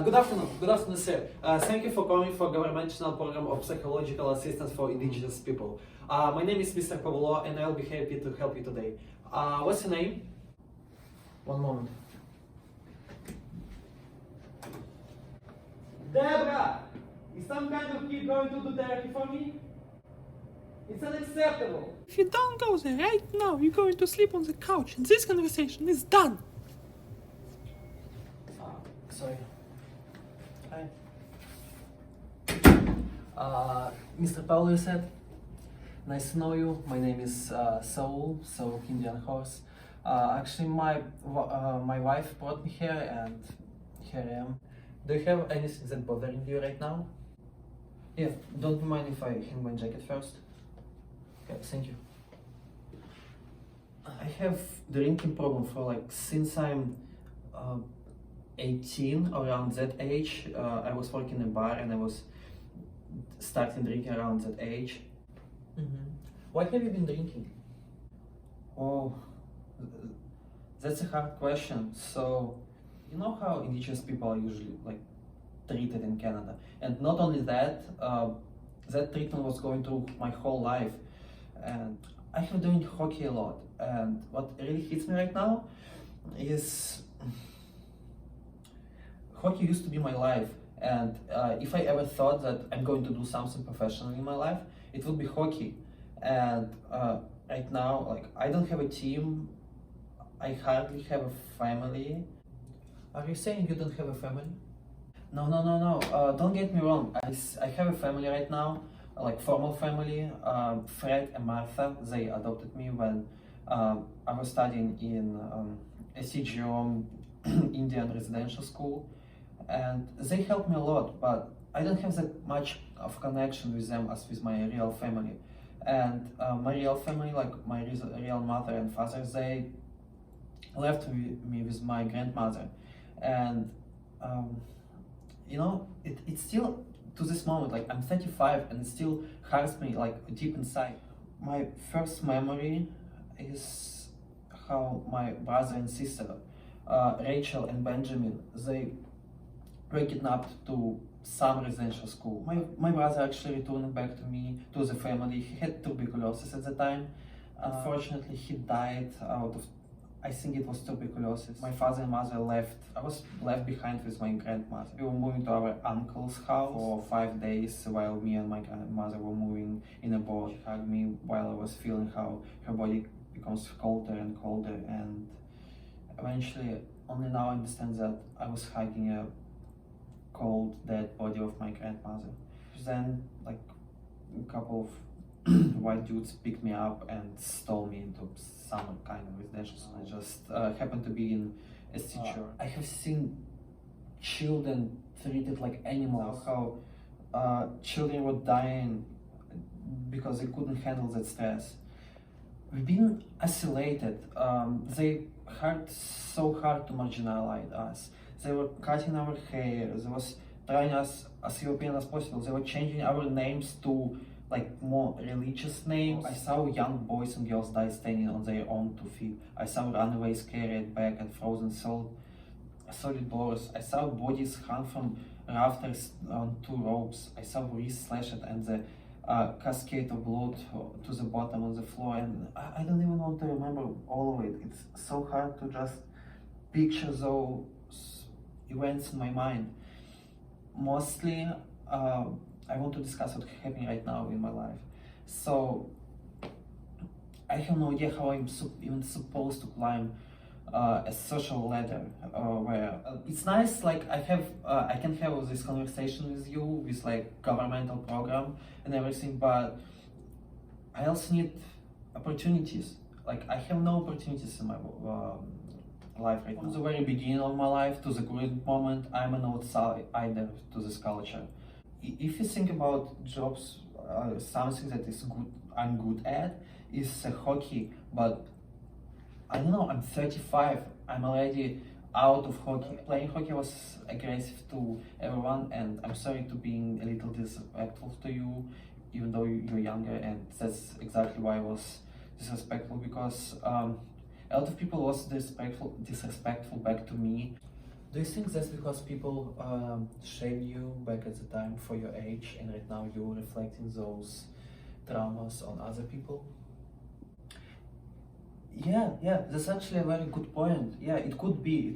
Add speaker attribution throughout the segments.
Speaker 1: Good afternoon, sir. Thank you for calling for governmental program of psychological assistance for indigenous people. My name is Mr. Pavlo, and I'll be happy to help you today. What's your name? One moment. Deborah! Is some kind of kid going to do therapy for me? It's unacceptable.
Speaker 2: If you don't go there right now, you're going to sleep on the couch and this conversation is done.
Speaker 1: Sorry. Hi. Mr. Paul, you said? Nice to know you. My name is Saul, Indian horse. Actually, my wife brought me here, and here I am. Do you have anything that bothering you right now? Yeah, don't mind if I hang my jacket first. Okay, thank you. I have drinking problem for since I'm 18, around that age. I was working in a bar and I was starting drinking around that age. Why have you been drinking? Oh, that's a hard question. So, you know how indigenous people are usually treated in Canada, and not only that, that treatment was going through my whole life, and I have doing hockey a lot, and what really hits me right now is hockey used to be my life, and if I ever thought that I'm going to do something professional in my life, it would be hockey. And right now, I don't have a team, I hardly have a family. Are you saying you don't have a family? No, don't get me wrong. I have a family right now, formal family. Fred and Martha, they adopted me when I was studying in a CGO Indian residential school, and they helped me a lot, but I don't have that much of connection with them as with my real family. And my real family, my real mother and father, they left me with my grandmother. And you know, it's still to this moment, I'm 35, and it still hurts me deep inside. My first memory is how my brother and sister, Rachel and Benjamin, they were kidnapped to some residential school. My brother actually returned back to the family. He had tuberculosis at the time. Unfortunately, he died out of, I think it was tuberculosis. My father and mother left. I was left behind with my grandmother. We were moving to our uncle's house for 5 days while me and my grandmother were moving in a boat. She hugged me while I was feeling how her body becomes colder and colder, and eventually, only now I understand that I was hugging a cold, dead body of my grandmother. Then, a couple of white dudes picked me up and stole me into some kind of residential school. I just happened to be in a teacher. I have seen children treated like animals, how children were dying because they couldn't handle that stress. We've been isolated. They had so hard to marginalize us. They were cutting our hair. They was trying us as European as possible. They were changing our names to more religious names. I saw young boys and girls die standing on their own 2 feet. I saw runaways carried back and frozen solid doors. I saw bodies hung from rafters on 2 ropes. I saw wrists slashed and the cascade of blood to the bottom of the floor. And I don't even want to remember all of it. It's so hard to just picture those events in my mind. Mostly, I want to discuss what's happening right now in my life. So, I have no idea how I'm even supposed to climb a social ladder where it's nice, I can have this conversation with you with governmental program and everything, but I also need opportunities. I have no opportunities in my life right now. From the very beginning of my life to the current moment, I'm an outsider to this culture. If you think about jobs, something that I'm good at is hockey, but I don't know, I'm 35, I'm already out of hockey. Playing hockey was aggressive to everyone, and I'm sorry to being a little disrespectful to you, even though you're younger, and that's exactly why I was disrespectful, because A lot of people was disrespectful back to me. Do you think that's because people shamed you back at the time for your age, and right now you're reflecting those traumas on other people? Yeah, that's actually a very good point. Yeah, it could be,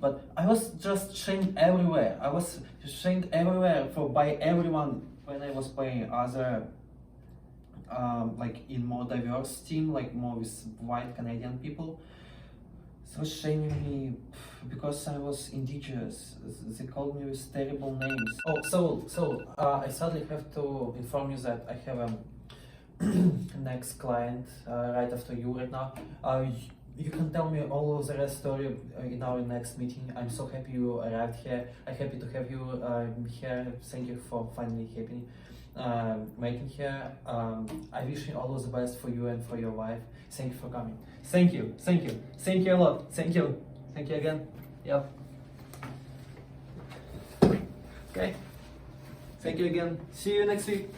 Speaker 1: but I was just shamed everywhere. I was shamed everywhere by everyone when I was playing other, like in more diverse team, like more with white Canadian people. They were shaming me because I was indigenous. They called me with terrible names. Oh, Saul, I sadly have to inform you that I have a next client right after you right now. You can tell me all of the rest story in our next meeting. I'm so happy you arrived here. I'm happy to have you here. Thank you for finally making here. I wish you all of the best for you and for your wife. Thank you for coming. Thank you a lot. Thank you again. Yep. Okay. Thank you again. See you next week.